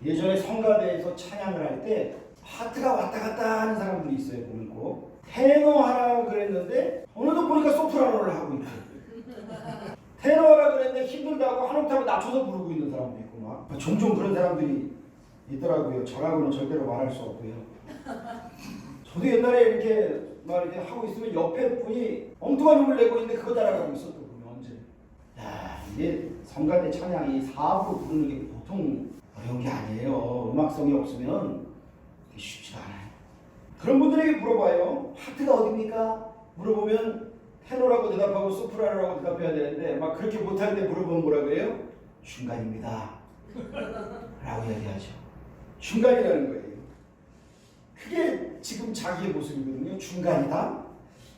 예전에 성가대에서 찬양을 할 때 하트가 왔다 갔다 하는 사람들이 있어요. 보면 꼭 테너 하라 그랬는데 어느덧 보니까 소프라노를 하고 있고, 테너 하라 그랬는데 힘들다고 한 옥타브 낮춰서 부르고 있는 사람도 있고 막 종종 그런 사람들이 있더라고요. 저라고는 절대로 말할 수 없고요. 저도 옛날에 이렇게 막 이렇게 하고 있으면 옆에 분이 엉뚱한 음을 내고 있는데 그거 따라가고 있었던 분이 언제. 야, 이게 성가대 찬양이 사부로 부르는 게 보통 어려운 게 아니에요. 음악성이 없으면 쉽지가 않아요. 그런 분들에게 물어봐요. 하트가 어딥니까? 물어보면 테너라고 대답하고 소프라노라고 대답해야 되는데 막 그렇게 못할 때 물어보면 뭐라 그래요? 중간입니다 라고 얘기하죠. 중간이라는 거예요. 그게 지금 자기의 모습이거든요. 중간이다.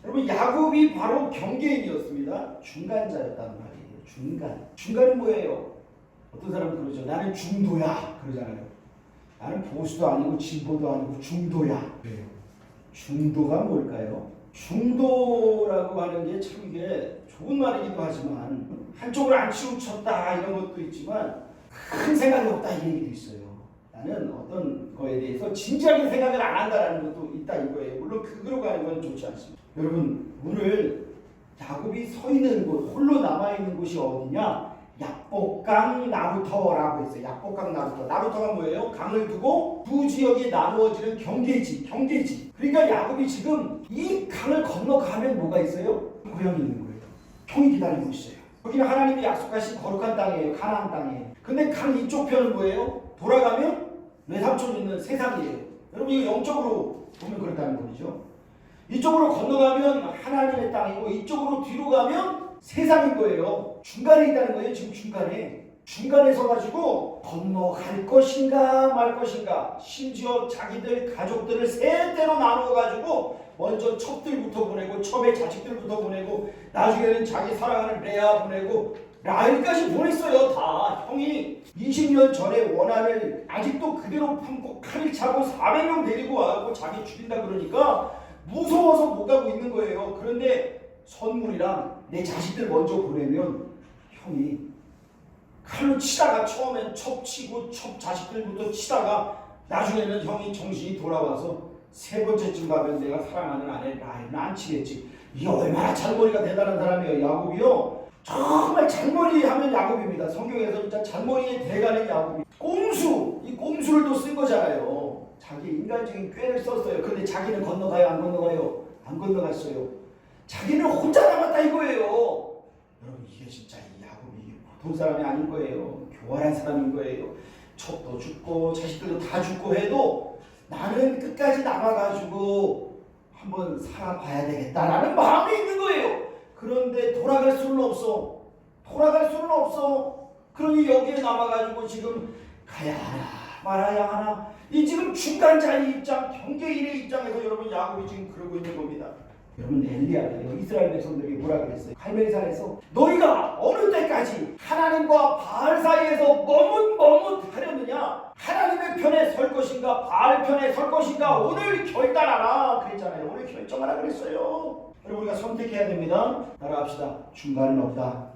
여러분 야곱이 바로 경계인이었습니다. 중간자였다는 말이에요. 중간. 중간은 뭐예요? 어떤 사람은 그러죠. 나는 중도야 그러잖아요. 나는 보수도 아니고 진보도 아니고 중도야. 그래요. 중도가 뭘까요? 중도라고 하는 게 참 이게 좋은 말이기도 하지만 한쪽으로 안 치우쳤다 이런 것도 있지만 큰 생각이 없다 이 얘기도 있어요. 나는 어떤 거에 대해서 진지하게 생각을 안 한다라는 것도 있다 이거예요. 물론 극으로 가는 건 좋지 않습니다. 여러분 오늘 야곱이 서 있는 곳, 홀로 남아있는 곳이 어디냐? 야복강 나루터라고 했어요. 야복강 나루터. 나루터가 뭐예요? 강을 두고 두 지역이 나누어지는 경계지. 그러니까 야곱이 지금 이 강을 건너가면 뭐가 있어요? 고향이 있는 거예요. 형이 기다리고 있어요. 거기는 하나님이 약속하신 거룩한 땅이에요. 가나안 땅이에요. 근데 강 이쪽 편은 뭐예요? 돌아가면 외삼촌 있는 세상이에요. 여러분 이거 영적으로 보면 그렇다는 거죠. 이쪽으로 건너가면 하나님의 땅이고 이쪽으로 뒤로 가면 세상인 거예요. 중간에 있다는 거예요. 지금 중간에 서가지고 건너갈 것인가 말 것인가, 심지어 자기들 가족들을 세 대로 나누어가지고 먼저 첩들부터 보내고 첩의 자식들부터 보내고 나중에는 자기 사랑하는 레아 보내고 라헬까지 보냈어요. 다 형이 20년 전에 원한을 아직도 그대로 품고 칼을 차고 400명 데리고 와서 자기 죽인다 그러니까 무서워서 못 가고 있는 거예요. 그런데 선물이랑 내 자식들 먼저 보내면 형이 칼로 치다가 처음엔 첩 치고 첩 자식들부터 치다가 나중에는 형이 정신이 돌아와서 세 번째쯤 가면 내가 사랑하는 아내 라헬은 안 치겠지. 이게 얼마나 잔머리가 대단한 사람이에요. 야곱이요. 정말 잔머리 하면 야곱입니다. 성경에서 진짜 잔머리의 대가는 야곱이. 이 꼼수를 또 쓴 거잖아요. 자기 인간적인 꾀를 썼어요. 근데 자기는 건너가요? 안 건너가요? 안 건너갔어요. 자기는 혼자 남았다 이거예요. 여러분 이게 진짜 이 야곱이 보통 사람이 아닌 거예요. 교활한 사람인 거예요. 첩도 죽고 자식들도 다 죽고 해도 나는 끝까지 남아가지고 한번 살아봐야 되겠다라는 마음이 있는 거예요. 그런데 돌아갈 수는 없어. 그러니 여기에 남아가지고 지금 가야 하나 말아야 하나, 이 지금 중간자의 입장, 경계인의 입장에서 여러분 야곱이 지금 그러고 있는 겁니다. 여러분 엘리야가요 이스라엘 백성들에게 뭐라 그랬어요? 갈멜산에서 너희가 어느 때까지 하나님과 바알 사이에서 머뭇하려느냐? 하나님의 편에 설 것인가 바알 편에 설 것인가 오늘 결단하라 그랬잖아요. 오늘 결정하라 그랬어요. 여러분 우리가 선택해야 됩니다. 따라합시다. 중간은 없다.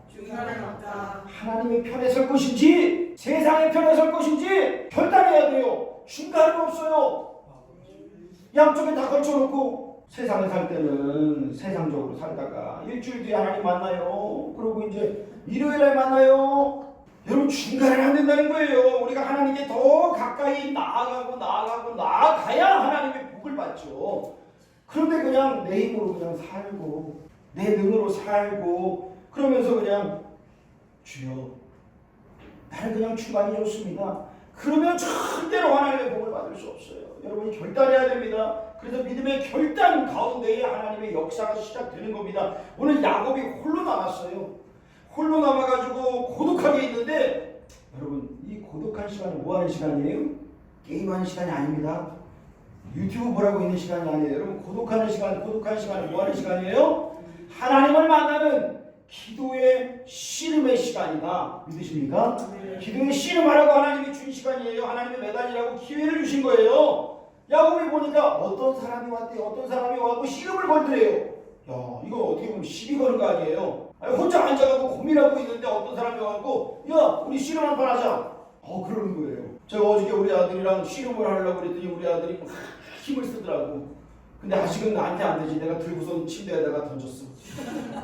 하나님의 편에 설 것인지 세상의 편에 설 것인지 결단해야 돼요. 중간은 없어요. 양쪽에 다 걸쳐놓고 세상에 살 때는 세상적으로 살다가 일주일 뒤에 하나님 만나요. 그리고 이제 일요일에 만나요. 여러분 중간은 안 된다는 거예요. 우리가 하나님께 더 가까이 나아가야 하나님의 복을 받죠. 그런데 그냥 내 힘으로 그냥 살고 내 능으로 살고 그러면서 그냥 주여 나는 그냥 중간이 좋습니다. 그러면 절대로 하나님의 복을 받을 수 없어요. 여러분이 결단해야 됩니다. 그래서 믿음의 결단 가운데에 하나님의 역사가 시작되는 겁니다. 오늘 야곱이 홀로 남았어요. 홀로 남아가지고 고독하게 있는데 여러분 이 고독한 시간은 뭐하는 시간이에요? 게임하는 시간이 아닙니다. 유튜브 보라고 있는 시간이 아니에요. 여러분 고독하는 시간은 뭐하는 시간이에요? 하나님을 만나는 기도의 씨름의 시간이다. 믿으십니까? 네. 기도의 씨름하라고 하나님이 준 시간이에요. 하나님의 매달리라고 기회를 주신 거예요. 야곱이 보니까 어떤 사람이 왔대, 어떤 사람이 와서 씨름을 걸더래요. 야, 이거 어떻게 보면 시비 거는 거 아니에요? 아니, 혼자 앉아가지고 고민하고 있는데 어떤 사람이 와서 야, 우리 씨름 한판 하자. 그러는 거예요. 제가 어저께 우리 아들이랑 씨름을 하려고 그랬더니 우리 아들이 막 힘을 쓰더라고. 근데 아직은 나한테 안 되지. 내가 들고선 침대에다가 던졌어.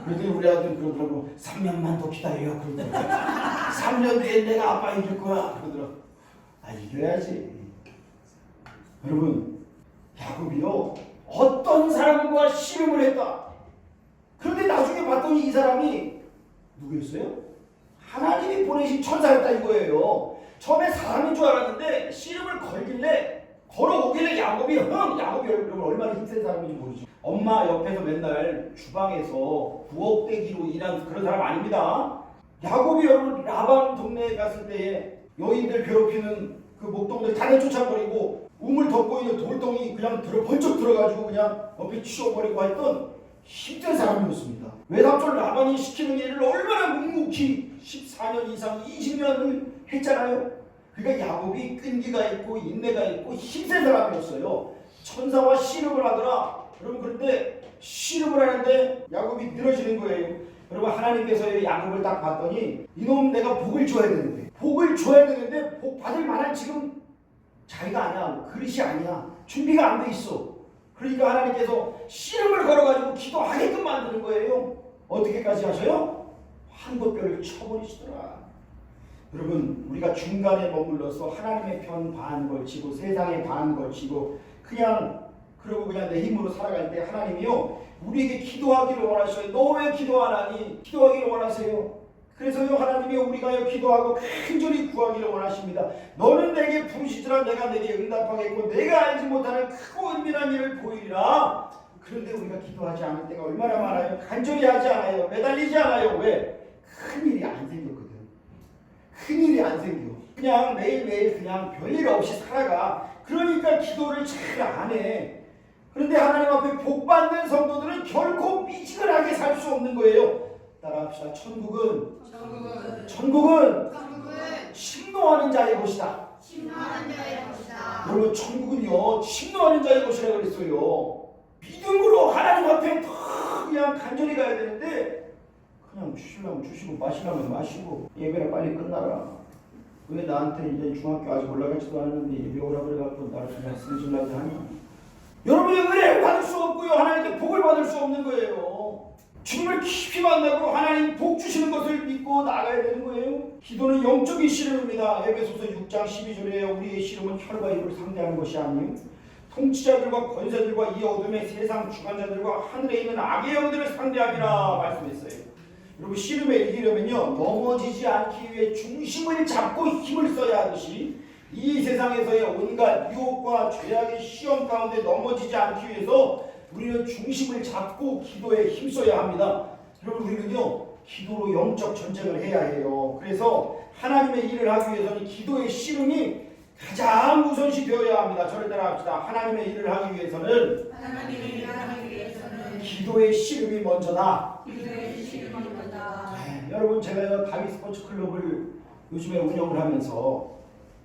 그랬더니 우리 아들은 그러더라고. 3년만 더 기다려. 그러더라고. 3년 뒤에 내가 아빠 이길 거야. 그러더라고. 아, 이겨야지. 여러분, 야곱이요, 어떤 사람과 씨름을 했다. 그런데 나중에 봤더니 이 사람이 누구였어요? 하나님이 보내신 천사였다 이거예요. 처음에 사람인 줄 알았는데 씨름을 걸길래 걸어오길래 야곱이 여러분 얼마나 힘센 사람인지 모르죠. 엄마 옆에서 맨날 주방에서 부엌대기로 일한 그런 사람 아닙니다. 야곱이 여러분 라반 동네에 갔을 때에 여인들 괴롭히는 그 목동들 다 내쫓아버리고 우물 덮고 있는 돌덩이 그냥 번쩍 들어가지고 그냥 옆에 치워버리고 했던 힘든 사람이었습니다. 외삼촌 라반이 시키는 일을 얼마나 묵묵히 14년 이상 20년을 했잖아요. 그러니까 야곱이 끈기가 있고 인내가 있고 힘센 사람이었어요. 천사와 씨름을 하더라. 여러분 그런데 씨름을 하는데 야곱이 늘어지는 거예요. 여러분 하나님께서 야곱을 딱 봤더니 이놈 내가 복을 줘야 되는데 복 받을 만한 지금 자리가 아니야. 그릇이 아니야. 준비가 안 돼 있어. 그러니까 하나님께서 씨름을 걸어가지고 기도하게끔 만드는 거예요. 어떻게까지 하셔요? 환도뼈를 쳐버리시더라. 여러분 우리가 중간에 머물러서 하나님의 편 반 걸치고 세상의 반 걸치고 그냥 내 힘으로 살아갈 때 하나님이요 우리에게 기도하기를 원하셔요. 너 왜 기도 안 하니? 기도하기를 원하세요. 그래서요 하나님이 우리가 기도하고 간절히 구하기를 원하십니다. 너는 내게 부르시더라 내가 내게 응답하겠고 내가 알지 못하는 크고 은밀한 일을 보이리라. 그런데 우리가 기도하지 않을 때가 얼마나 많아요. 간절히 하지 않아요. 매달리지 않아요. 왜? 큰일이 안 생겼거든. 큰일이 안 생겨. 그냥 매일매일 그냥 별일 없이 살아가. 그러니까 기도를 잘 안 해. 그런데 하나님 앞에 복 받는 성도들은 결코 미지근하게 살 수 없는 거예요. 따라합시다. 천국은 침노하는 자의 곳이다. 여러분 천국은요 침노하는 자의 곳이라고 그랬어요. 믿음으로 하나님 앞에 더 그냥 간절히 가야 되는데 그냥 주시려면 주시고 마시려면 마시고 예배가 빨리 끝나라. 왜 나한테 이제 중학교 아직 올라가지도 않았는데 예배 오라 그래갖고 나를 그냥 승질나게 하냐. 여러분이 은혜를 받을 수 없고요 하나님께 복을 받을 수 없는 거예요. 주님을 깊이 만나고 하나님 복 주시는 것을 믿고 나가야 되는 거예요. 기도는 영적인 씨름입니다. 에베소서 6장 12절에 우리의 씨름은 혈과 육을 상대하는 것이 아니요 통치자들과 권세들과 이 어둠의 세상 주관자들과 하늘에 있는 악의 영들을 상대하리라 말씀했어요. 여러분 씨름에 이기려면요 넘어지지 않기 위해 중심을 잡고 힘을 써야 하듯이 이 세상에서의 온갖 유혹과 죄악의 시험 가운데 넘어지지 않기 위해서 우리는 중심을 잡고 기도에 힘써야 합니다. 여러분 우리는요 기도로 영적 전쟁을 해야 해요. 그래서 하나님의 일을 하기 위해서는 기도의 씨름이 가장 우선시 되어야 합니다. 저를 따라합시다. 하나님의 일을 하기 위해서는 기도의 씨름이 먼저다. 여러분 제가 다윗 스포츠 클럽을 요즘에 운영을 하면서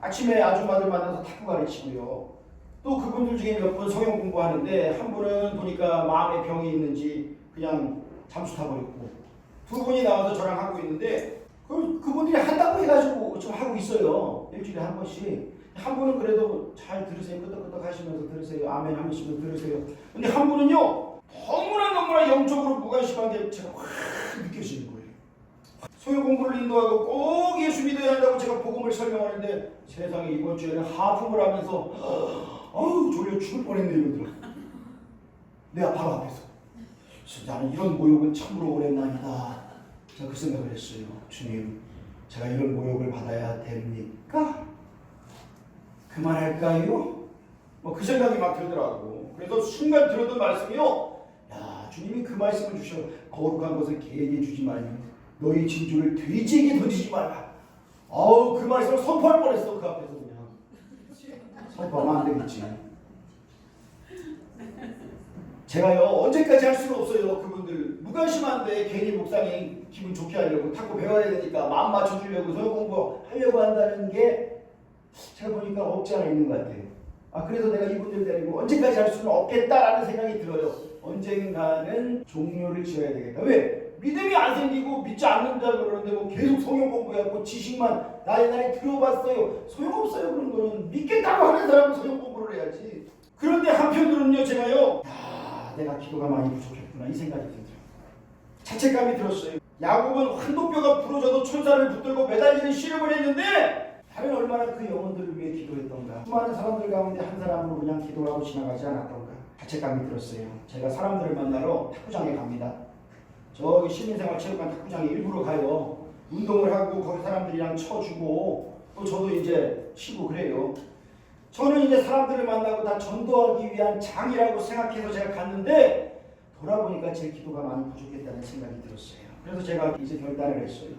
아침에 아줌마들 만나서 탁구 가르치고요. 또 그분들 중에 몇 분 성형 공부하는데 한 분은 보니까 마음에 병이 있는지 그냥 잠수 타버렸고 두 분이 나와서 저랑 하고 있는데 그분들이 한다고 해가지고 지금 하고 있어요. 일주일에 한 번씩. 한 분은 그래도 잘 들으세요. 끄덕끄덕 하시면서 들으세요. 아멘 하시면서 들으세요. 근데 한 분은요 너무나 영적으로 무관심한 게 제가 확 느껴지는 거예요. 소유 공부를 인도하고 꼭 예수 믿어야 한다고 제가 복음을 설명하는데 세상에 이번 주에는 하품을 하면서 졸려 죽을 뻔했네 이러더라. 내가 바로 앞에서 나는 이런 모욕은 참으로 오랜만이다. 제가 그 생각을 했어요. 주님 제가 이런 모욕을 받아야 됩니까? 그만할까요? 그 생각이 막 들더라고. 그래서 순간 들었던 말씀이요. 야 주님이 그 말씀을 주셔. 거룩한 것을 개에게 주지 말며 너희 진주를 돼지에게 던지지 말라. 그 말씀을 선포할 뻔했어. 그 앞에서 그냥. 선포하면 안 되겠지. 제가요 언제까지 할 수는 없어요. 그분들 무관심한데 괜히 목사님 기분 좋게 하려고 탁구 배워야 되니까 마음 맞춰주려고 성경 공부하려고 한다는 게 제가 보니까 없지 않아 있는 것 같아요. 그래서 내가 이분들 데리고 언제까지 할 수는 없겠다라는 생각이 들어요. 언젠가는 종료를 지어야 되겠다. 왜? 믿음이 안 생기고 믿지 않는다 그러는데 뭐 계속 성경 공부해갖고 지식만 나 옛날에 들어봤어요. 소용없어요. 그런 거는. 믿겠다고 하는 사람은 성경 공부를 해야지. 그런데 한편으로는요, 제가요, 내가 기도가 많이 부족했구나 이 생각이 들더라고요. 자책감이 들었어요. 야곱은 환도뼈가 부러져도 천사를 붙들고 매달리는 씨름을 했는데 다른 얼마나 그 영혼들을 위해 기도했던가. 수많은 사람들 가운데 한 사람으로 그냥 기도하고 지나가지 않았던가. 자책감이 들었어요. 제가 사람들을 만나러 탁구장에 갑니다. 저기 시민생활체육관 탁구장에 일부러 가요. 운동을 하고 거기 사람들이랑 쳐주고 또 저도 이제 치고 그래요. 저는 이제 사람들을 만나고 다 전도하기 위한 장이라고 생각해서 제가 갔는데 돌아보니까 제 기도가 많이 부족했다는 생각이 들었어요. 그래서 제가 이제 결단을 했어요.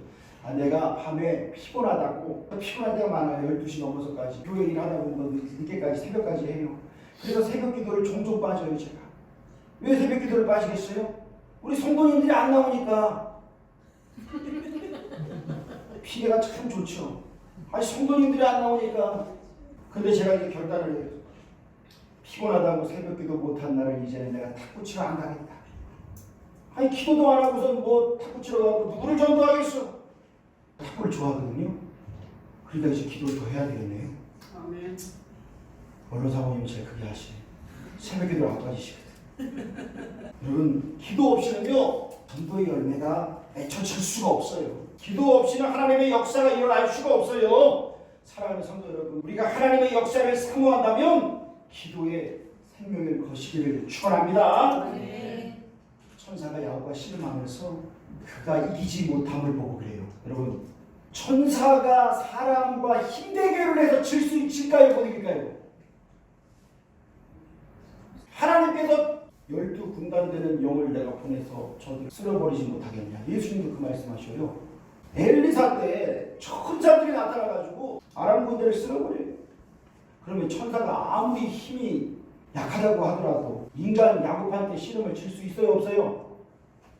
내가 밤에 피곤하다고. 피곤할 때가 많아요. 12시 넘어서까지 교회 일하다 보면 늦게까지 새벽까지 해요. 그래서 새벽 기도를 종종 빠져요. 제가 왜 새벽 기도를 빠지겠어요? 우리 성도님들이 안 나오니까. 피해가 참 좋죠. 성도님들이 안 나오니까. 근데 제가 이제 결단을 해요. 피곤하다고 새벽 기도 못한 날은 이제는 내가 탁구 치러 안 가겠다. 기도도 안 하고선 뭐 탁구 치러 가고 누구를 전도하겠어? 탁구를 좋아하거든요. 그러니까 이제 기도를 더 해야 되겠네요. 아멘. 원로 사모님이 제일 크게 하시네. 새벽 기도를 안 빠지시거든. 여러분, 기도 없이는요 전도의 열매가 맺혀질 수가 없어요. 기도 없이는 하나님의 역사가 일어날 수가 없어요. 사랑하는 성도 여러분, 우리가 하나님의 역사를 사모한다면 기도에 생명을 거시기를 축원합니다. 네. 천사가 야곱과 씨름하면서 그가 이기지 못함을 보고 그래요. 여러분, 천사가 사람과 힘 대결을 해서 질 수 있을까요? 못 이길까요? 하나님께서 12군단 되는 영을 내가 보내서 저들 쓸어버리지 못하겠냐. 예수님도 그 말씀하셔요. 엘리사 때 천사들이 나타나가지고 아람 군대를 쓸어버려요. 그러면 천사가 아무리 힘이 약하다고 하더라도 인간 야곱한테 씨름을 칠 수 있어요? 없어요?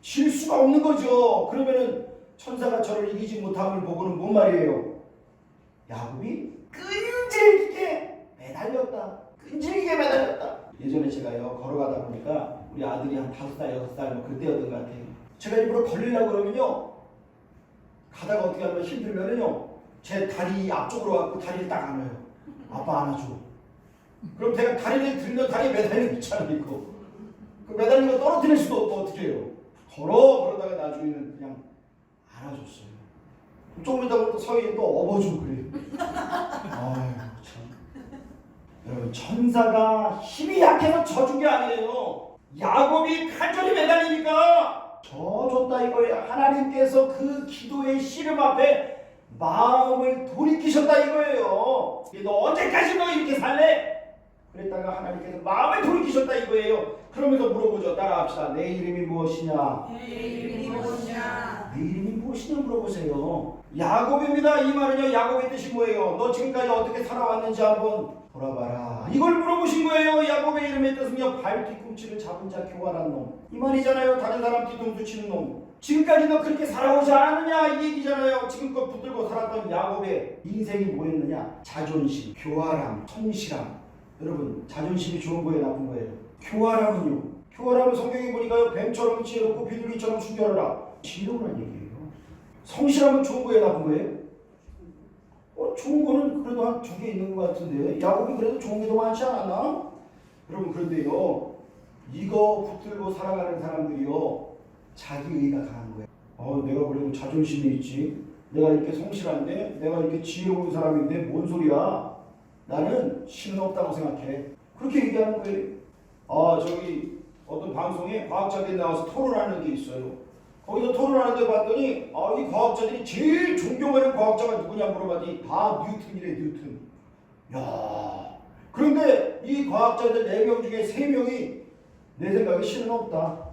질 수가 없는 거죠. 그러면은 천사가 저를 이기지 못함을 보고는 뭔 말이에요? 야곱이 끈질기게 매달렸다. 끈질기게 매달렸다. 예전에 제가요 걸어가다 보니까 우리 아들이 한 5살, 6살 뭐 그때였던 것 같아요. 제가 일부러 걸리려고 그러면요 가다가 어떻게 하면 힘들면은요 제 다리 앞쪽으로 와서 다리를 딱 안아요. 아빠 안아줘. 그럼 제가 다리를 들면 다리에 매달리는 있잖아요. 이거. 그 매달리는 거 떨어뜨릴 수도 없고 어떻게 해요? 그러다가 나중에는 그냥 안아줬어요. 조금 있다 보면 또 서희에 또 업어주고 그래요. 아유 참. 여러분, 천사가 힘이 약해서 져준 게 아니에요. 야곱이 간절히 매달리니까 져줬다 이거예요. 하나님께서 그 기도의 씨름 앞에 마음을 돌이키셨다 이거예요. 너 언제까지 너 이렇게 살래? 그랬다가 하나님께서 마음을 돌이키셨다 이거예요. 그러면서 물어보죠. 따라합시다. 내 이름이 무엇이냐? 내 이름이 무엇이냐? 내 이름이 무엇이냐 물어보세요. 야곱입니다. 이 말은요 야곱의 뜻이 뭐예요? 너 지금까지 어떻게 살아왔는지 한번 돌아봐라. 이걸 물어보신 거예요. 야곱의 이름의 뜻은요 발 뒤꿈치를 잡은 자 교활한 놈. 이 말이잖아요. 다른 사람 뒤통수 치는 놈. 지금까지 너 그렇게 살아오지 않았느냐 이 얘기잖아요. 지금껏 붙들고 살았던 야곱의 인생이 뭐였느냐? 자존심, 교활함, 성실함. 여러분, 자존심이 좋은 거예요 나쁜 거예요? 교활함은요, 교활함은 성경에 보니까요 뱀처럼 지혜롭고 비둘기처럼 순결하라. 지혜로우란 얘기예요. 성실함은 좋은 거예요 나쁜 거예요? 좋은 거는 그래도 한 2개 있는 것 같은데 야곱이 그래도 좋은 게 더 많지 않았나? 여러분, 그런데요 이거 붙들고 살아가는 사람들이요 자기 의가 강한 거예요. 내가 그래도 자존심이 있지, 내가 이렇게 성실한데, 내가 이렇게 지혜로운 사람인데 뭔 소리야, 나는 신은 없다고 생각해. 그렇게 얘기하는 거예요. 저기 어떤 방송에 과학자들이 나와서 토론하는 게 있어요. 거기서 토론하는데 봤더니 이 과학자들이 제일 존경하는 과학자가 누구냐 물어봤더니 다 뉴턴이래. 뉴턴. 야, 그런데 이 과학자들 4명 중에 3명이 내 생각에 신은 없다.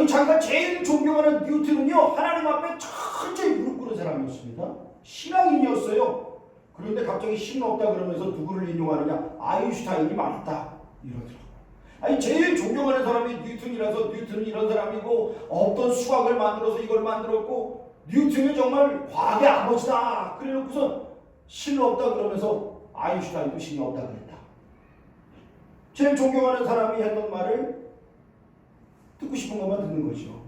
자기가 제일 존경하는 뉴턴은요 하나님 앞에 철저히 무릎 꿇은 사람이었습니다. 신앙인이었어요. 그런데 갑자기 신은 없다 그러면서 누구를 인용하느냐? 아인슈타인이 맞다 이러더라고요. 제일 존경하는 사람이 뉴턴이라서 뉴턴이 이런 사람이고 어떤 수학을 만들어서 이걸 만들었고 뉴턴이 정말 과학의 아버지다 그래놓고선 신은 없다 그러면서 아인슈타인도 신이 없다 그랬다. 제일 존경하는 사람이 했던 말을 듣고 싶은 것만 듣는 거죠.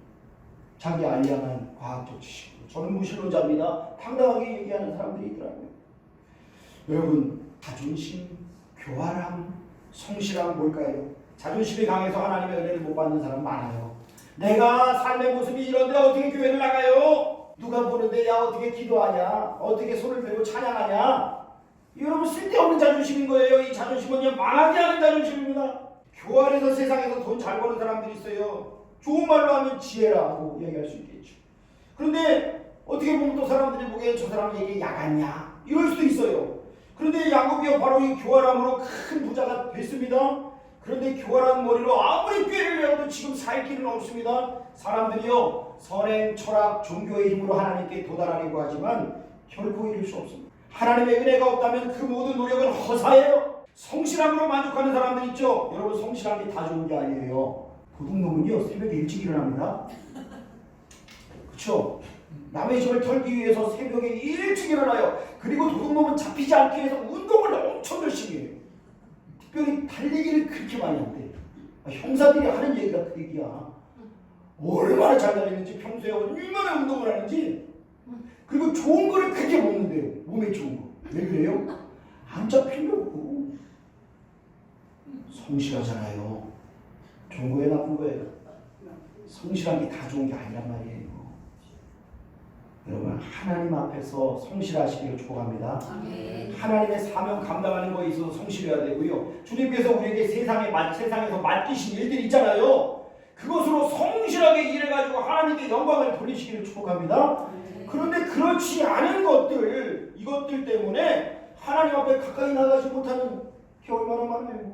자기 알량한 과학적 지식으로. 저는 무신론자입니다. 당당하게 얘기하는 사람들이 있더라고요. 여러분, 자존심, 교활함, 성실함 뭘까요? 자존심이 강해서 하나님의 은혜를 못 받는 사람 많아요. 내가 삶의 모습이 이런데 어떻게 교회를 나가요? 누가 보는데 야 어떻게 기도하냐? 어떻게 손을 들고 찬양하냐? 여러분 쓸데없는 자존심인 거예요. 이 자존심은요 망하게 하는 자존심입니다. 교활해서 세상에서 돈 잘 버는 사람들이 있어요. 좋은 말로 하면 지혜라고 얘기할 수 있겠죠. 그런데 어떻게 보면 또 사람들이 보기에 저 사람 얘기 야간냐? 이럴 수도 있어요. 그런데 야곱이요 바로 이 교활함으로 큰 부자가 됐습니다. 그런데 교활한 머리로 아무리 꾀를 내어도 지금 살 길은 없습니다. 사람들이요 선행, 철학, 종교의 힘으로 하나님께 도달하려고 하지만 결코 이룰 수 없습니다. 하나님의 은혜가 없다면 그 모든 노력은 허사예요. 성실함으로 만족하는 사람들 있죠. 여러분 성실한 게 다 좋은 게 아니에요. 도둑놈은요 새벽에 일찍 일어납니다. 그렇죠? 남의 집을 털기 위해서 새벽에 일찍 일어나요. 그리고 도둑놈은 잡히지 않기 위해서 운동을 엄청 열심히 해요. 특별히 달리기를 그렇게 많이 한대. 형사들이 하는 얘기가 그 얘기야. 얼마나 잘 달리는지, 평소에 얼마나 운동을 하는지. 그리고 좋은 거를 그렇게 먹는데요. 몸에 좋은 거. 왜 그래요? 안 잡히려고. 성실하잖아요. 좋은 거예요, 나쁜 거예요? 성실한 게 다 좋은 게 아니란 말이에요. 여러분 하나님 앞에서 성실하시기를 축복합니다. 하나님의 사명 감당하는 거에 있어서 성실해야 되고요. 주님께서 우리에게 세상에서 맡기신 일들이 있잖아요. 그것으로 성실하게 일해가지고 하나님께 영광을 돌리시기를 축복합니다. 그런데 그렇지 않은 것들, 이것들 때문에 하나님 앞에 가까이 나가지 못하는 게 얼마나 많아요.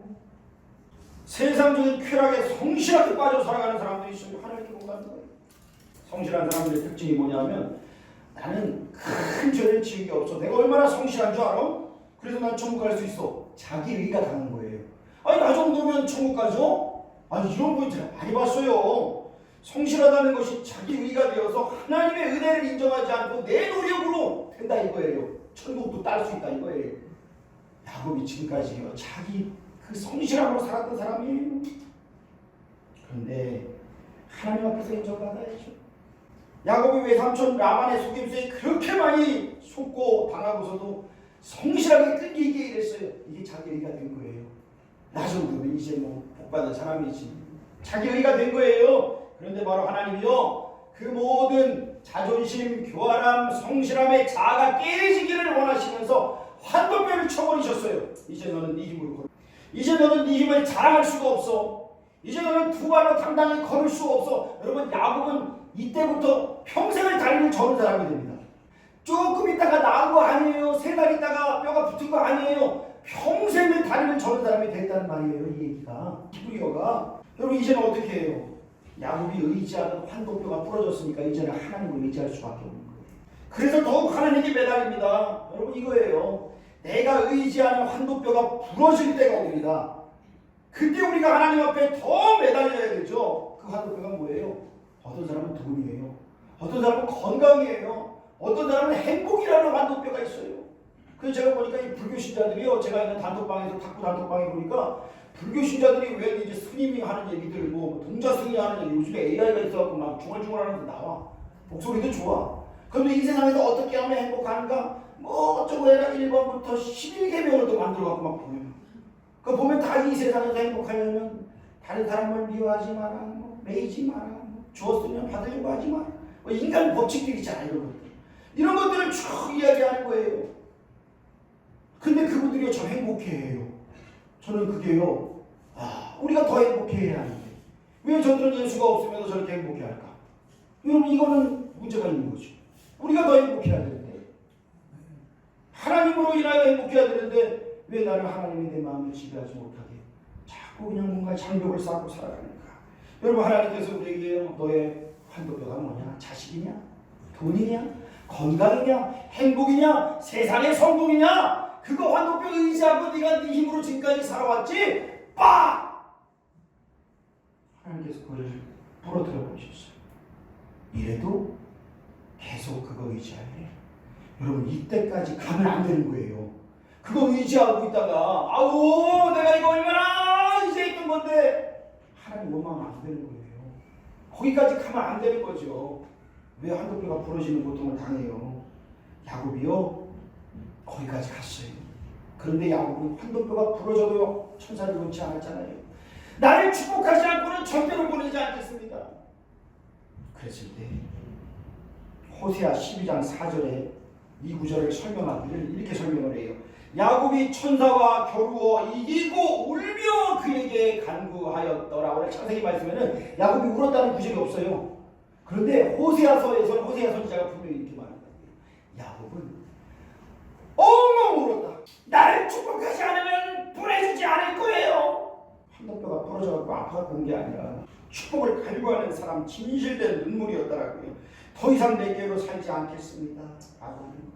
세상적인 쾌락에 성실하게 빠져 살아가는 사람들이 있으면 하나님께 못 가는 거예요. 성실한 사람들의 특징이 뭐냐면 나는 큰 죄를 지은 게 없어. 내가 얼마나 성실한 줄 알아? 그래서 난 천국 갈 수 있어. 자기 의가 강한 거예요. 아니 나 정도면 천국 가죠? 아니 이런 거 제가 많이 봤어요. 성실하다는 것이 자기 의가 되어서 하나님의 은혜를 인정하지 않고 내 노력으로 된다 이거예요. 천국도 딸 수 있다 이거예요. 야곱이 지금까지요 자기 그 성실함으로 살았던 사람이에요. 그런데 하나님 앞에서 인정받아야죠. 야곱이 외삼촌 라반의 속임수에 그렇게 많이 속고 당하고서도 성실하게 끈기 있게 일했어요. 이게 자기 의가 된 거예요. 나 정도면 이제 뭐 복받은 사람이지. 자기 의가 된 거예요. 그런데 바로 하나님이요 그 모든 자존심, 교활함, 성실함의 자아가 깨지기를 원하시면서 환도뼈를 쳐버리셨어요. 이제 너는 네 힘으로 걸어. 이제 너는 네 힘을 자랑할 수가 없어. 이제 너는 두 발로 당당히 걸을 수 없어. 여러분 야곱은 이때부터 평생을 다리를 저는 사람이 됩니다. 조금 있다가 나은 거 아니에요. 세 달 있다가 뼈가 붙은 거 아니에요. 평생을 다리를 저는 사람이 됐다는 말이에요. 이 얘기가. 히브리어가. 여러분 이제는 어떻게 해요? 야곱이 의지하는 환도뼈가 부러졌으니까 이제는 하나님을 의지할 수밖에 없는 거예요. 그래서 더욱 하나님께 매달립니다. 여러분 이거예요. 내가 의지하는 환도뼈가 부러질 때가 옵니다. 그때 우리가 하나님 앞에 더 매달려야 되죠. 그 환도뼈가 뭐예요? 어떤 사람은 돈이에요. 어떤 사람은 건강이에요. 어떤 사람은 행복이라는 환도뼈가 있어요. 그래서 제가 보니까 이 불교 신자들이요. 제가 있는 단톡방에서 탁구 단톡방에 보니까 불교 신자들이 왜 이제 스님이 하는 얘기들 뭐 동자 스님이 하는 얘기 요즘에 AI가 있어갖고 막 중얼중얼하는 게 나와. 목소리도 좋아. 그런데 이 세상에서 어떻게 하면 행복한가? 뭐 어쩌고 해라 1번부터 11개명을 또 만들어갖고 막 보여요. 그거 보면 다 이 세상에서 행복하려면 다른 사람을 미워하지 마라, 뭐 매이지 마라, 뭐 주었으면 받으려고 하지 마라. 뭐 인간 법칙들이 있잖아 이런 것들. 이런 것들을 쭉 이야기하는 거예요. 근데 그분들이 저 행복해해요. 저는 그게요. 우리가 더 행복해해야 하는데 왜 저들은 예수가 없으면 저렇게 행복해할까? 여러분 이거는 문제가 있는 거죠. 우리가 더 행복해야 되는데 하나님으로 인하여 행복해야 되는데 왜 나를 하나님이 내 마음을 지배하지 못하게 자꾸 그냥 뭔가 장벽을 쌓고 살아가는가? 여러분 하나님께서 우리에게 너의 환도뼈가 뭐냐? 자식이냐? 돈이냐? 건강이냐? 행복이냐? 세상의 성공이냐? 그거 환도뼈 의지하고 네가 네 힘으로 지금까지 살아왔지? 빡! 하나님께서 그거를 부러뜨려 버리셨어요. 이래도 계속 그거 의지할래. 여러분 이때까지 가면 안 되는 거예요. 그거 의지하고 있다가 아우 내가 이거 얼마나 의지했던 건데 하나님 원망하면 안 되는 거예요. 거기까지 가면 안 되는 거죠. 왜 환도뼈가 부러지는 고통을 당해요? 야곱이요? 거기까지 갔어요. 그런데 야곱은 환도뼈가 부러져도 천사를 놓지 않았잖아요. 나를 축복하지 않고는 절대로 보내지 않겠습니다. 그랬을 때 호세아 12장 4절에 이 구절을 설명하기를 이렇게 설명을 해요. 야곱이 천사와 겨루어 이기고 울며 그에게 간구하였더라. 오늘 창세기 말씀에는 야곱이 울었다는 구절이 없어요. 그런데 호세아서에서는 호세아 선지자가 분명히 이렇게 말합니다. 야곱은 엉엉 울었다. 나를 축복하지 않으면 보내주지 않을 거예요. 환도뼈가 부러져갖고 아파갖고 온 게 아니라 축복을 갈구하는 사람 진실된 눈물이었더라고요. 더 이상 내게로 살지 않겠습니다. 라고 하는 거예요.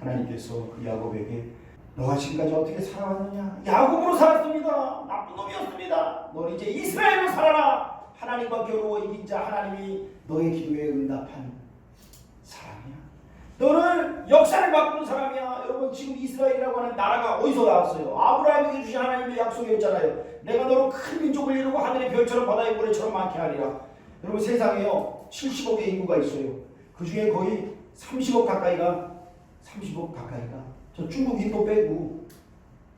하나님께서 그 야곱에게 너가 지금까지 어떻게 살아왔느냐? 야곱으로 살았습니다. 나쁜 놈이었습니다. 너는 이제 이스라엘로 살아라. 하나님과 겨루어 이긴 자 하나님이 너의 기도에 응답한 사람이야. 너는 역사를 바꾸는 사람이야. 여러분 지금 이스라엘이라고 하는 나라가 어디서 나왔어요? 아브라함에게 주신 하나님의 약속이었잖아요. 내가 너로 큰 민족을 이루고 하늘의 별처럼 바다의 모래처럼 많게 하리라. 여러분 세상에요 70억의 인구가 있어요. 그 중에 거의 30억 가까이가 저 중국 인도 빼고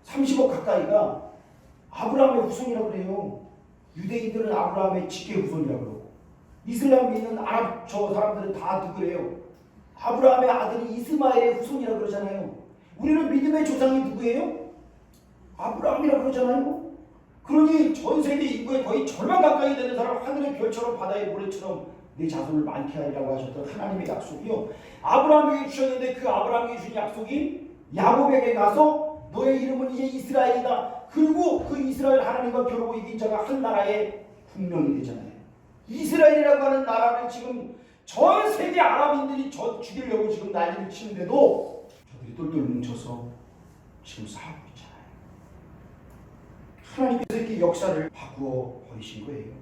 30억 가까이가 아브라함의 후손이라고 그래요. 유대인들은 아브라함의 직계 후손이라고 그러고 이슬람 믿는 아랍 저 사람들은 다 누구래요? 아브라함의 아들이 이스마엘의 후손이라고 그러잖아요. 우리는 믿음의 조상이 누구예요? 아브라함이라고 그러잖아요. 그러니 전 세계 인구의 거의 절반 가까이 되는 사람 하늘의 별처럼 바다의 모래처럼 내 자손을 많게 하리라고 하셨던 하나님의 약속이요. 아브라함에게 주셨는데 그 아브라함에게 주신 약속이 야곱에게 가서 너의 이름은 이제 이스라엘이다. 그리고 그 이스라엘 하나님과 겨루고 이긴 자가 한 나라의 국명이 되잖아요. 이스라엘이라고 하는 나라를 지금 전 세계 아랍인들이 죽이려고 지금 난리를 치는데도 저들이 똘똘 뭉쳐서 지금 싸우고 있잖아요. 하나님께서 이렇게 역사를 바꾸어 버리신 거예요.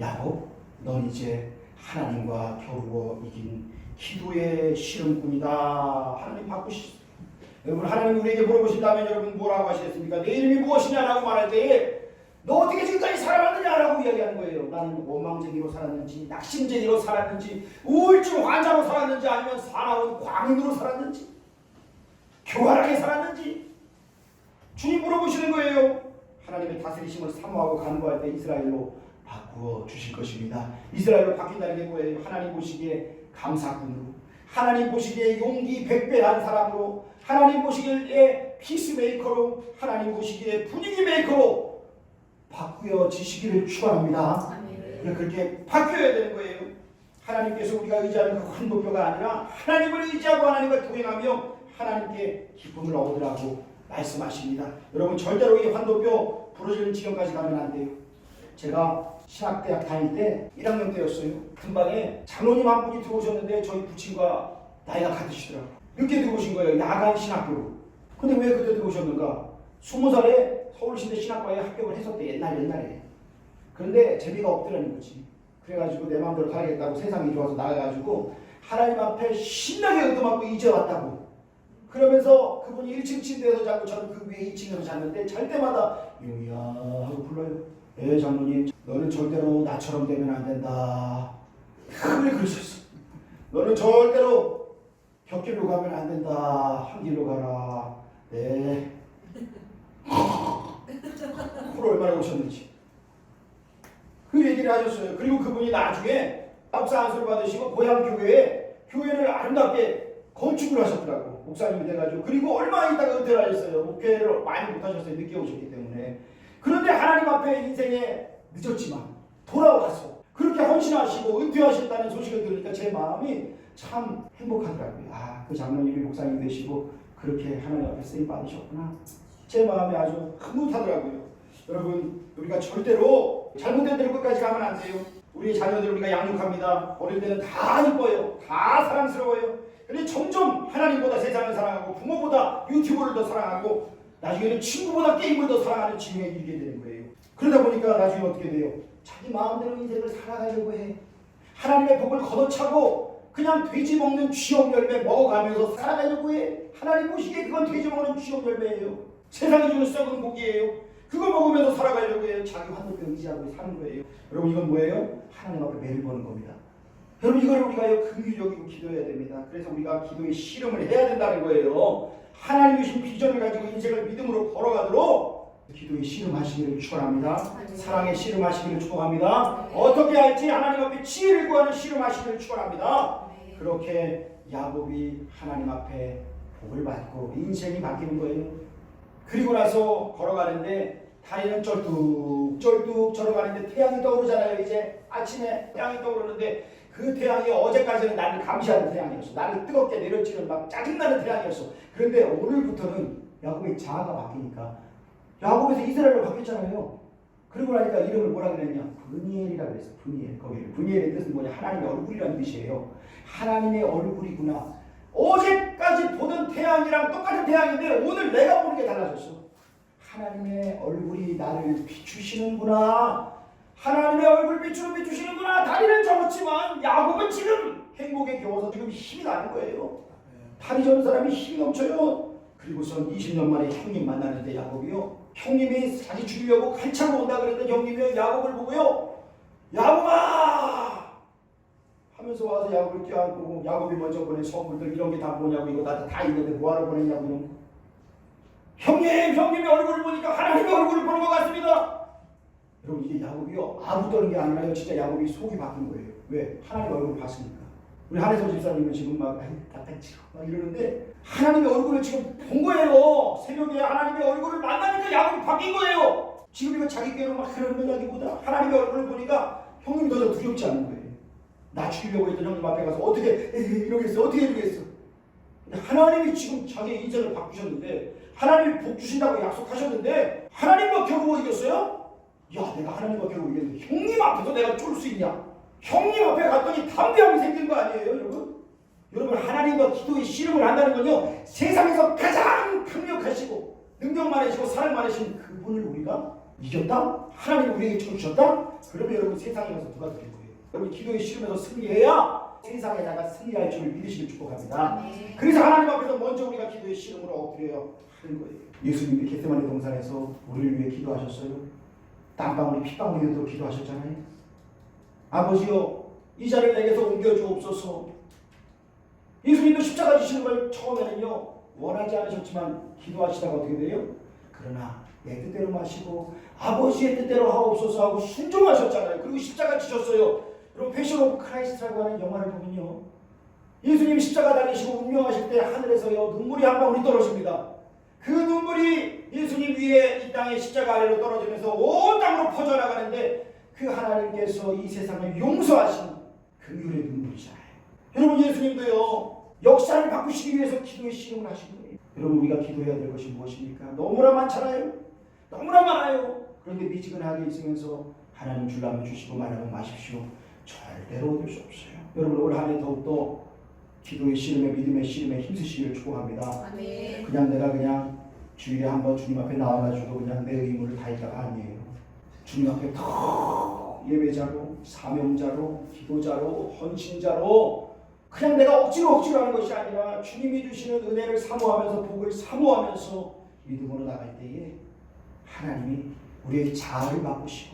야곱, 넌 이제 하나님과 겨루어 이긴 기도의 씨름꾼이다. 하나님 바꾸시죠. 여러분 하나님 우리에게 물어보신다면 여러분 뭐라고 하시겠습니까? 내 이름이 무엇이냐라고 말할 때에 너 어떻게 지금까지 살아왔느냐라고 이야기하는 거예요. 나는 원망쟁이로 살았는지 낙심쟁이로 살았는지 우울증 환자로 살았는지 아니면 사나운 광인으로 살았는지 교활하게 살았는지 주님 물어보시는 거예요. 하나님의 다스리심을 사모하고 간구할 때 이스라엘로 바꾸어 주실 것입니다. 이스라엘로 바뀐다는 게 뭐예요? 하나님 보시기에 감사꾼으로, 하나님 보시기에 용기 백배한 사람으로, 하나님 보시기에 피스메이커로, 하나님 보시기에 분위기 메이커로 바꾸어지시기를 축원합니다. 그렇게 바뀌어야 되는 거예요. 하나님께서 우리가 의지하는 그 환도뼈가 아니라 하나님을 의지하고 하나님과 동행하며 하나님께 기쁨을 얻으라고 말씀하십니다. 여러분 절대로 이 환도뼈 부러지는 지경까지 가면 안 돼요. 제가 신학대학 다닐 때 1학년 때였어요. 금방에 장로님 한 분이 들어오셨는데 저희 부친과 나이가 같으시더라고요. 늦게 들어오신 거예요. 야간 신학교로. 근데 왜 그때 들어오셨는가? 20살에 서울시대 신학과에 합격을 했었대. 옛날에. 그런데 재미가 없더라는 거지. 그래가지고 내 마음대로 가야겠다고 세상이 좋아서 나가가지고 하나님 앞에 신나게 얻어맞고 이제 왔다고. 그러면서 그분이 1층 침대에서 자고 저는 그 위에 2층에서 잤는데 잘 때마다 용이야 하고 불러요. 장로님 너는 절대로 나처럼 되면 안 된다. 늘 그러셨어. 너는 절대로 곁길로 가면 안 된다. 한 길로 가라. 네. 코를 얼마나 오셨는지 그 얘기를 하셨어요. 그리고 그분이 나중에 박사 안수를 받으시고 고향 교회를 아름답게 건축을 하셨더라고. 목사님이 돼가지고. 그리고 얼마 있다가 은퇴를 하셨어요. 목회를 많이 못하셨어요. 늦게 오셨기 때문에. 그런데 하나님 앞에 인생에 늦었지만 돌아와서 그렇게 헌신하시고 은퇴하셨다는 소식을 들으니까 제 마음이 참 행복하더라고요. 아, 그 장로님이 목사님 되시고 그렇게 하나님 앞에 쓰임 받으셨구나. 제 마음이 아주 흐뭇하더라고요. 여러분 우리가 절대로 잘못된 대로 끝까지 가면 안 돼요. 우리 자녀들 우리가 양육합니다. 어릴 때는 다 이뻐요. 다 사랑스러워요. 근데 점점 하나님보다 세상을 사랑하고 부모보다 유튜브를 더 사랑하고 나중에는 친구보다 게임을 더 사랑하는 지경에 이르게 되는 거예요. 그러다 보니까 나중에 어떻게 돼요? 자기 마음대로 인생을 살아가려고 해. 하나님의 복을 걷어차고 그냥 돼지 먹는 쥐옥 열매 먹어가면서 살아가려고 해. 하나님 보시기에 그건 돼지 먹는 쥐옥 열매예요. 세상이 주는 썩은 고기예요. 그거 먹으면서 살아가려고 해요. 자기 환도뼈 의지하고 사는 거예요. 여러분 이건 뭐예요? 하나님 앞에 매를 거는 겁니다. 여러분 이걸 우리가 긍휼적이고 기도해야 됩니다. 그래서 우리가 기도의 씨름을 해야 된다는 거예요. 하나님 주신 비전을 가지고 인생을 믿음으로 걸어가도록 기도의 씨름하시기를 축원합니다. 사랑의 씨름하시기를 축원합니다. 어떻게 할지 하나님 앞에 지혜를 구하는 씨름하시기를 축원합니다. 그렇게 야곱이 하나님 앞에 복을 받고 인생이 바뀌는 거예요. 그리고 나서 걸어가는데 다리는 쩔뚝 걸어가는데 태양이 떠오르잖아요. 이제 아침에 태양이 떠오르는데 그 태양이 어제까지는 나를 감시하는 태양이었어. 나를 뜨겁게 내려치는 막 짜증나는 태양이었어. 그런데 오늘부터는 야곱의 자아가 바뀌니까 야곱에서 이스라엘로 바뀌었잖아요. 그러고 나니까 이름을 뭐라 그랬냐? 브니엘이라 그랬어. 브니엘. 거기를 브니엘의 뜻은 뭐냐? 하나님의 얼굴이라는 뜻이에요. 하나님의 얼굴이구나. 어제까지 보던 태양이랑 똑같은 태양인데 오늘 내가 보는 게 달라졌어. 하나님의 얼굴이 나를 비추시는구나. 하나님의 얼굴 비추시는구나. 다리는 접었지만 야곱은 지금 행복에 겨워서 지금 힘이 나는 거예요. 다리 접은 사람이 힘이 넘쳐요. 그리고선 20년 만에 형님 만나는데 야곱이요. 형님이 자기 죽이려고 칼차고 온다 그랬더니 형님이 야곱을 보고요. 야곱아! 하면서 와서 야곱을 껴안고 야곱이 먼저 보낸 선물들 이런 게 다 뭐냐고 이거 다 있는데 뭐하러 보냈냐고. 형님의 얼굴을 보니까 하나님의 얼굴을 보는 것 같습니다. 여러분 이게 야곱이요. 아무 떠는 게 아니라요. 진짜 야곱이 속이 바뀐 거예요. 왜? 하나님의 얼굴을 봤으니까. 우리 한혜서 집사님은 지금 막 딱 이러는데 하나님의 얼굴을 지금 본 거예요. 새벽에 하나님의 얼굴을 만나니까 야곱이 바뀐 거예요. 지금 이거 자기 꾀로 막 그러는 거라기보다 하나님의 얼굴을 보니까 형님이 더 두렵지 않은 거예요. 나 죽이려고 했던 형님 앞에 가서 어떻게 이러겠어? 어떻게 이러겠어? 하나님이 지금 자기의 인생을 바꾸셨는데 하나님이 복 주신다고 약속하셨는데 하나님과 겨루어 이겼어요? 야 내가 하나님과 겨루어 이겼는데 형님 앞에서 내가 쫄 수 있냐? 형님 앞에 갔더니 담대함이 생긴 거 아니에요 여러분? 여러분 하나님과 기도의 씨름을 한다는 건요 세상에서 가장 강력하시고 능력 많으시고 사랑 많으신 그분을 우리가 이겼다? 하나님이 우리에게 주셨다? 그러면 여러분 세상에 가서 누가 드릴 거예요? 여러분 기도의 씨름에서 승리해야 세상에다가 승리할 줄 믿으시길 축복합니다. 그래서 하나님 앞에서 먼저 우리가 기도의 씨름으로 엎드려야 하는 거예요. 예수님이 겟세마네 동산에서 우리를 위해 기도하셨어요. 땀방울이 핏방울이 되도록 기도하셨잖아요. 아버지요 이 자를 내게서 옮겨주옵소서. 예수님도 십자가 지시는 걸 처음에는요 원하지 않으셨지만 기도하시다가 어떻게 돼요? 그러나 내 뜻대로 마시고 아버지의 뜻대로 하옵소서 하고 순종하셨잖아요. 그리고 십자가 지셨어요. 여러분 패션 오브 크라이스트라고 하는 영화를 보면요 예수님이 십자가 다니시고 운명하실 때 하늘에서요 눈물이 한 방울이 떨어집니다. 그 눈물이 예수님 위에 이 땅의 십자가 아래로 떨어지면서 온 땅으로 퍼져나가는데 그 하나님께서 이 세상을 용서하신 긍휼의 눈물이잖아요. 여러분 예수님도요 역사를 바꾸시기 위해서 기도의 씨름을 하신 거예요. 여러분 우리가 기도해야 될 것이 무엇입니까? 너무나 많잖아요. 너무나 많아요. 그런데 미지근하게 있으면서 하나님 주려면 주시고 말하면 마십시오. 절대로 얻을 수 없어요. 여러분 올 한 해 더욱더 기도의 씨름에 믿음의 씨름에 힘쓰시기를 축복합니다. 아멘. 그냥 내가 그냥 주일에 한번 주님 앞에 나와가지고 그냥 내 의무를 다했다가 아니에요. 주님 앞에 더 예배자로 사명자로 기도자로 헌신자로 그냥 내가 억지로 하는 것이 아니라 주님이 주시는 은혜를 사모하면서 복을 사모하면서 믿음으로 나갈 때에 하나님이 우리의 자아를 바꾸시고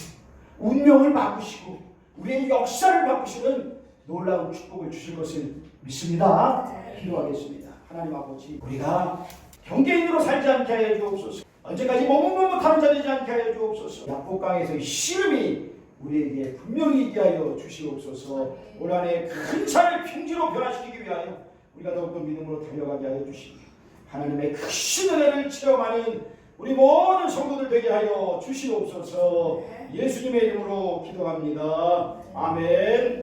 운명을 바꾸시고 우리의 역사를 바꾸시는 놀라운 축복을 주실 것을 믿습니다. 기도하겠습니다. 하나님 아버지 우리가 경계인으로 살지 않게 하여 주옵소서. 언제까지 머뭇머뭇하는 자 되지 않게 하여 주옵소서. 약복강에서의 씨름이 우리에게 분명히 있게 하여 주시옵소서. 올 한 해 큰 차를 평지로 변화시키기 위하여 우리가 더욱더 믿음으로 달려가게 하여 주시고 하나님의 크신 은혜를 체험하는 우리 모든 성도들 되게 하여 주시옵소서. 예수님의 이름으로 기도합니다. 아멘.